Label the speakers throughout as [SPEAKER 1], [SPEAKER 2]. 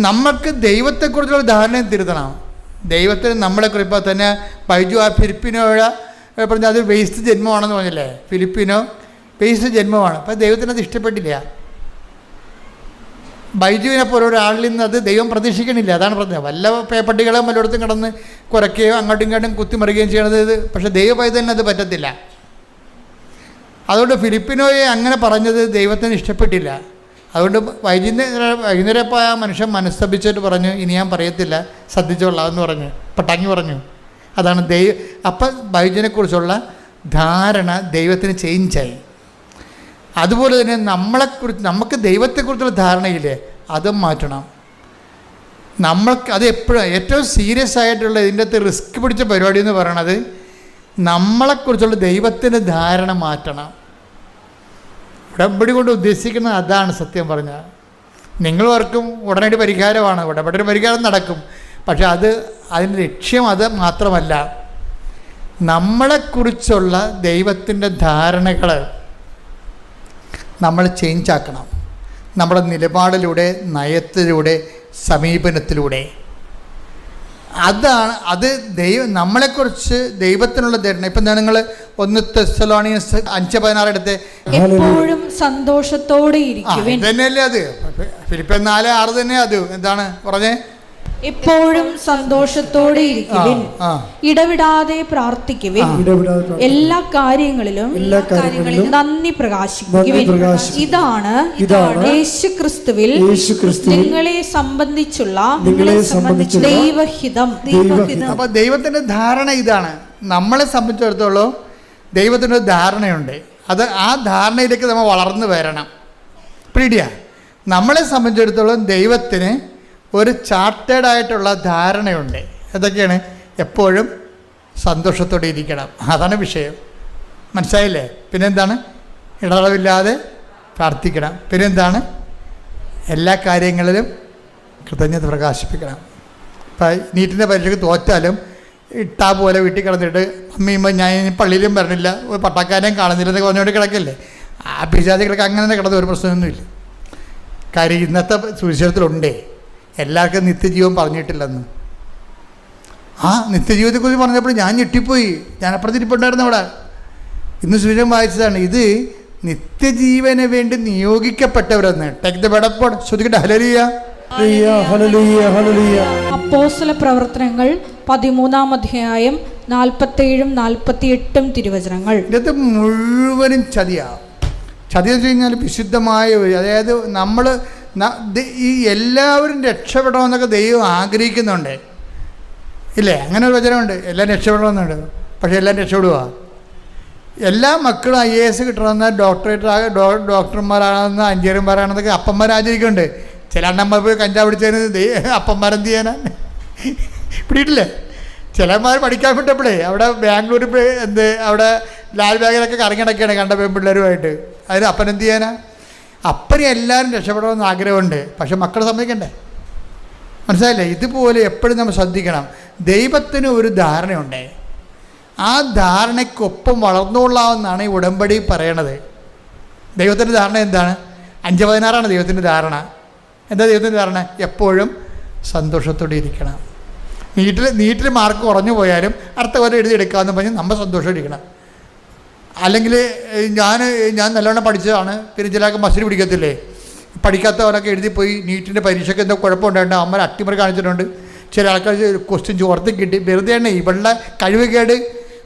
[SPEAKER 1] നമുക്ക് ദൈവത്തെക്കുറിച്ചുള്ള ധാരണയും തിരുത്തണം. ദൈവത്തിന് നമ്മളെക്കുറിച്ച് ഇപ്പോൾ തന്നെ ബൈജു ആ ഫിലിപ്പിനോട് പറഞ്ഞാൽ അത് വേസ്റ്റ് ജന്മമാണെന്ന് പറഞ്ഞില്ലേ, ഫിലിപ്പിനോ വേസ്റ്റ് ജന്മമാണ്. അപ്പോൾ ദൈവത്തിന് അത് ഇഷ്ടപ്പെട്ടില്ല. ബൈജുവിനെ പോലെ ഒരാളിൽ നിന്ന് അത് ദൈവം പ്രതീക്ഷിക്കണില്ല. അതാണ് പറഞ്ഞത്. വല്ല പേപ്പട്ടികളും വല്ലയിടത്തും കിടന്ന് കുറയ്ക്കുകയോ അങ്ങോട്ടും ഇങ്ങോട്ടും കുത്തിമറിയുകയും ചെയ്യണത്. പക്ഷേ ദൈവപൈതലിന് അത് പറ്റത്തില്ല. അതുകൊണ്ട് ഫിലിപ്പിനോയെ അങ്ങനെ പറഞ്ഞത് ദൈവത്തിന് ഇഷ്ടപ്പെട്ടില്ല. അതുകൊണ്ട് വൈകുന്നേരം ഇപ്പോൾ ആ മനുഷ്യൻ മനസ്തപിച്ചിട്ട് പറഞ്ഞു, ഇനി ഞാൻ പറയത്തില്ല, ശ്രദ്ധിച്ചോളാം എന്ന് പറഞ്ഞു, പട്ടാങ്ങി പറഞ്ഞു. അതാണ് അപ്പം ബൈജുവിനെക്കുറിച്ചുള്ള ധാരണ ദൈവത്തിന് ചേഞ്ചായി. അതുപോലെ തന്നെ നമുക്ക് ദൈവത്തെക്കുറിച്ചുള്ള ധാരണയില്ലേ, അതും മാറ്റണം. നമ്മൾക്ക് അത് എപ്പോഴും ഏറ്റവും സീരിയസ് ആയിട്ടുള്ള ഇതിൻ്റെ അകത്ത് റിസ്ക് പിടിച്ച പരിപാടി എന്ന് പറയണത് നമ്മളെക്കുറിച്ചുള്ള ദൈവത്തിൻ്റെ ധാരണ മാറ്റണം. ഉടമ്പടി കൊണ്ട് ഉദ്ദേശിക്കുന്നത് അതാണ്. സത്യം പറഞ്ഞാൽ നിങ്ങൾ ഓർക്കും ഉടനടി പരിഹാരമാണ്, ഉടമ്പടി പരിഹാരം നടക്കും. പക്ഷെ അതിൻ്റെ ലക്ഷ്യം അത് മാത്രമല്ല. നമ്മളെക്കുറിച്ചുള്ള ദൈവത്തിൻ്റെ ധാരണകൾ നമ്മൾ ചേഞ്ച് ആക്കണം. നമ്മുടെ നിലപാടിലൂടെ, നയത്തിലൂടെ, സമീപനത്തിലൂടെ. അത് നമ്മളെക്കുറിച്ച് ദൈവത്തിനുള്ള ധാരണ. ഇപ്പം നിങ്ങൾ 1 തെസ്സലോനിക്കൻസ് 5:16 എടുത്ത്
[SPEAKER 2] എപ്പോഴും സന്തോഷത്തോടെ ഇരിക്കുവിൻ.
[SPEAKER 1] തന്നെയല്ലേ അത്. ഫിലിപ്പിയർ 4:6 തന്നെ അത് എന്താണ് പറഞ്ഞേ?
[SPEAKER 2] എപ്പോഴും സന്തോഷത്തോടെ ഇരിക്കുവിൻ, ഇടവിടാതെ പ്രാർത്ഥിക്കുവിൻ, എല്ലാ കാര്യങ്ങളിലും നന്ദി പ്രകാശിക്കുവിൻ. ഇതാണ് യേശുക്രിസ്തുവിൽ നിങ്ങളെ സംബന്ധിച്ചുള്ള ദൈവഹിതം.
[SPEAKER 1] അപ്പൊ ദൈവത്തിന്റെ ധാരണ ഇതാണ്. നമ്മളെ സംബന്ധിച്ചിടത്തോളം ദൈവത്തിൻ്റെ ധാരണയുണ്ട്. ആ ധാരണയിലേക്ക് നമ്മൾ വളർന്നു വരണം. പിടിയ നമ്മളെ സംബന്ധിച്ചിടത്തോളം ദൈവത്തിന് ഒരു ചാർട്ടേഡായിട്ടുള്ള ധാരണയുണ്ട്. എന്തൊക്കെയാണ്? എപ്പോഴും സന്തോഷത്തോടെ ഇരിക്കണം. അതാണ് വിഷയം. മനസ്സിലായില്ലേ? പിന്നെന്താണ്? ഇടതടവില്ലാതെ പ്രാർത്ഥിക്കണം. പിന്നെന്താണ്? എല്ലാ കാര്യങ്ങളിലും കൃതജ്ഞത പ്രകാശിപ്പിക്കണം. ഇപ്പം നീറ്റിൻ്റെ പരീക്ഷയ്ക്ക് തോറ്റാലും ഇട്ടാ പോലെ വീട്ടിൽ കിടന്നിട്ട് അമ്മയുമ്പോൾ ഞാൻ പള്ളിയിലും വരണില്ല, ഒരു പട്ടക്കാരെയും കാണുന്നില്ലെന്നൊക്കെ പറഞ്ഞുകൊണ്ട് കിടക്കില്ലേ. ആ പിശാചികളൊക്കെ അങ്ങനെ തന്നെ കിടന്ന ഒരു പ്രശ്നമൊന്നുമില്ല. കാര്യം ഇന്നത്തെ സുവിശേഷത്തിലുണ്ടേ എല്ലാവർക്കും നിത്യജീവൻ പറഞ്ഞിട്ടില്ലെന്ന്. ആ നിത്യജീവിതത്തെക്കുറിച്ച് പറഞ്ഞപ്പോൾ ഞാൻ ഞെട്ടിപ്പോയി. ഞാൻ അപ്പുറത്തിരിപ്പുണ്ടായിരുന്നു അവിടെ. ഇന്ന് സുവിശേഷം വായിച്ചതാണ്. ഇത് നിത്യജീവന് വേണ്ടി നിയോഗിക്കപ്പെട്ടവരെന്ന്. ടേക്ക് ദ ബെഡപ്പോട് ശ്രദ്ധിക്കട്ടെ. Hallelujah, hallelujah, hallelujah.
[SPEAKER 2] അപ്പോസ്തല പ്രവർത്തനങ്ങൾ 13-ാം അധ്യായം 47-48 തിരുവചനങ്ങൾ.
[SPEAKER 1] ഇതിനകത്ത് മുഴുവനും ചതിയാവും. ചതി എന്ന് വെച്ച് കഴിഞ്ഞാൽ വിശുദ്ധമായ ഒരു, അതായത് നമ്മൾ ഈ എല്ലാവരും രക്ഷപ്പെടണമെന്നൊക്കെ ദൈവം ആഗ്രഹിക്കുന്നുണ്ട് ഇല്ലേ? അങ്ങനെ ഒരു വചനമുണ്ട്, എല്ലാം രക്ഷപ്പെടണമെന്നുണ്ട്. പക്ഷേ എല്ലാം രക്ഷപ്പെടുക. എല്ലാ മക്കളും IAS കിട്ടണമെന്ന്, ഡോക്ടർമാരാണെന്ന്, എഞ്ചിനീയർമാരാണെന്നൊക്കെ അപ്പന്മാർ ആചരിക്കുന്നുണ്ട്. ചില അണ്ണന്മാർ പോയി കഞ്ചാവ് പിടിച്ചതിന് അപ്പന്മാരെന്ത് ചെയ്യാനാ? പിടിയിട്ടില്ലേ? ചിലന്മാർ പഠിക്കാൻ വിട്ടപ്പോഴേ അവിടെ ബാംഗ്ലൂരിൽ അവിടെ ലാൽ ബാഗിലൊക്കെ കറങ്ങിടക്കുകയാണ് കണ്ട പെൺപിള്ളേരുമായിട്ട്. അതിന് അപ്പനെന്ത് ചെയ്യാനാ? അപ്പനെ എല്ലാവരും രക്ഷപ്പെടണമെന്ന് ആഗ്രഹമുണ്ട്. പക്ഷെ മക്കളെ സമ്മതിക്കണ്ടേ? മനസ്സിലായില്ലേ? ഇതുപോലെ എപ്പോഴും നമ്മൾ ശ്രദ്ധിക്കണം. ദൈവത്തിന് ഒരു ധാരണയുണ്ട്. ആ ധാരണയ്ക്കൊപ്പം വളർന്നുകൊള്ളാമെന്നാണ് ഈ ഉടമ്പടി പറയണത്. ദൈവത്തിൻ്റെ ധാരണ എന്താണ്? 5:16 ദൈവത്തിൻ്റെ ധാരണ. എന്താ ദൈവത്തിൻ്റെ ധാരണ? എപ്പോഴും സന്തോഷത്തോടെ ഇരിക്കണം. നീറ്റിൽ മാർക്ക് കുറഞ്ഞു പോയാലും അടുത്ത കൊല്ലം എഴുതിയെടുക്കാമെന്ന് പറഞ്ഞ് നമ്മൾ സന്തോഷമായിരിക്കണം. അല്ലെങ്കിൽ ഞാൻ നല്ലവണ്ണം പഠിച്ചതാണ്, പിന്നെ ചിലർക്ക് മസിൽ പിടിക്കത്തില്ലേ, പഠിക്കാത്തവരൊക്കെ എഴുതിപ്പോയി നീറ്റിൻ്റെ പരീക്ഷയ്ക്ക് എന്തോ കുഴപ്പമുണ്ടായിട്ട് അമ്മ അട്ടിമറി കാണിച്ചിട്ടുണ്ട്. ചില ആൾക്കാർ ക്വസ്റ്റ്യൻ ചോർത്തി കിട്ടി. വെറുതെ തന്നെ ഇവളുടെ കഴിവുകേട്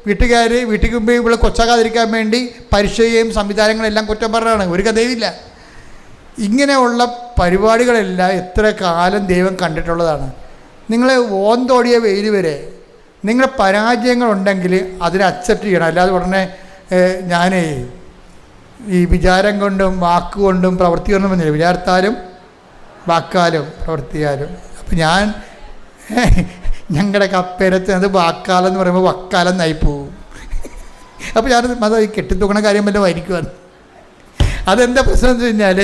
[SPEAKER 1] വീട്ടിൽ മുമ്പ് ഇവിടെ കൊച്ചാകാതിരിക്കാൻ വേണ്ടി പരീക്ഷയും സംവിധാനങ്ങളെല്ലാം കുറ്റം പറഞ്ഞാണ്. ഒരു കഥയുമില്ല. ഇങ്ങനെയുള്ള പരിപാടികളെല്ലാം എത്ര കാലം ദൈവം കണ്ടിട്ടുള്ളതാണ്. നിങ്ങളെ ഓന്തോടിയ വെയിൽ വരെ നിങ്ങളുടെ പരാജയങ്ങളുണ്ടെങ്കിൽ അതിനെ അക്സെപ്റ്റ് ചെയ്യണം. അല്ലാതെ ഉടനെ ഞാനേ ഈ വിചാരം കൊണ്ടും വാക്കുകൊണ്ടും പ്രവൃത്തി കൊണ്ടും പറഞ്ഞില്ല, വിചാരത്താലും വാക്കാലും പ്രവർത്തിയാലും. അപ്പം ഞങ്ങളുടെ കപ്പേരത്ത് അത് വാക്കാലം എന്ന് പറയുമ്പോൾ വക്കാലം നയിപ്പോവും. അപ്പോൾ ഞാനത് ഈ കെട്ടിത്തൂക്കണ കാര്യം വല്ലതും ആയിരിക്കുമെന്ന്. അതെന്താ പ്രശ്നം എന്ന് വെച്ച് കഴിഞ്ഞാൽ,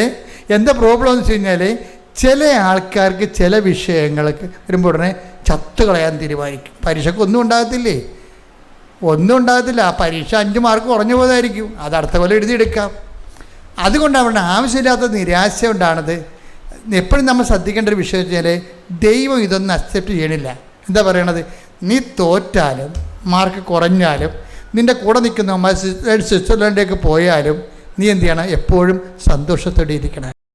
[SPEAKER 1] എന്താ പ്രോബ്ലം എന്ന് വെച്ച് കഴിഞ്ഞാൽ, ചില ആൾക്കാർക്ക് ചില വിഷയങ്ങൾക്ക് വരുമ്പോൾ ഉടനെ ചത്ത് കളയാൻ തീരുമാനിക്കും. പരീക്ഷയ്ക്ക് ഒന്നും ഉണ്ടാകത്തില്ലേ? ഒന്നും ഉണ്ടാകത്തില്ല. ആ പരീക്ഷ 5 മാർക്ക് കുറഞ്ഞു പോയതായിരിക്കും. അത് അടുത്ത കൊല്ലം എഴുതിയെടുക്കാം. അതുകൊണ്ട് അവരുടെ ആവശ്യമില്ലാത്ത നിരാശ കൊണ്ടാണത്. എപ്പോഴും നമ്മൾ ശ്രദ്ധിക്കേണ്ട ഒരു വിഷയം വെച്ചാൽ ദൈവം ഇതൊന്നും അക്സെപ്റ്റ് ചെയ്യണില്ല. എന്താ പറയണത്? നീ തോറ്റാലും മാർക്ക് കുറഞ്ഞാലും നിൻ്റെ കൂടെ നിൽക്കുന്ന സ്വിറ്റ്സർലൻഡിലേക്ക് പോയാലും നീ എന്ത് ചെയ്യണം? എപ്പോഴും സന്തോഷത്തോടെ ഇരിക്കണം.